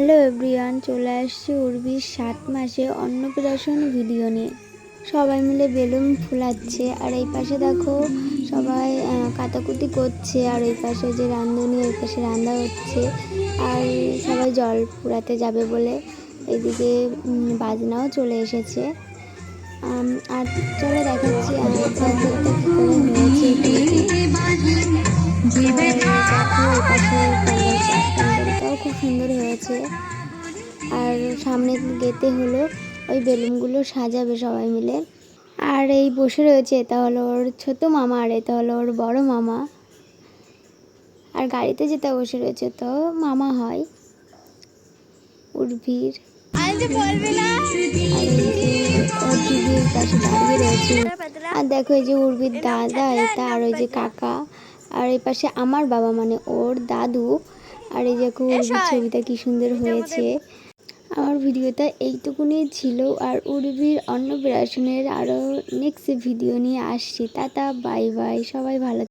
Hello everyone, চলে আসছি উর্বির 7 মাসে অন্নপ্রাশন ভিডিও নিয়ে। সবাই মিলে বেলুন ফুলাচ্ছে আর এই পাশে দেখো সবাই কাটাকুটি করছে, আর ওই পাশে যে রাঁধুনি ওই পাশে রান্না হচ্ছে, আর সবাই জল পুরাতে যাবে বলে এইদিকে বাজনাও চলে এসেছে। আর চলে দেখাচ্ছি প্যান্ডেলটা কী করে হয়েছে। দেখো ওই পাশে প্যান্ডেলটাও খুব সুন্দর হয়েছে। আর সামনে গেতে হলো ওই বেলুনগুলো সাজাবে সবাই মিলে। আর এই বসে রয়েছে, এটা হলো ওর ছোট মামা আর এটা হলো ওর বড় মামা। আর গাড়িতে যেটা বসে রয়েছে তো মামা হয় উর্ভির। ওর দিদির পাশে দাঁড়িয়ে রয়েছে। আর দেখো এই যে উর্ভির দাদা এটা, আর ওই যে কাকা, আর এই পাশে আমার বাবা মানে ওর দাদু। আর এই যে উর্ভির ছবিটা কি সুন্দর হয়েছে। আমার ভিডিওটা এইটুকুনি ছিল, আর উর্বির অন্নপ্রাশনের আরও নেক্সট ভিডিও নিয়ে আসছি। টাটা, বাই বাই, সবাই ভালো।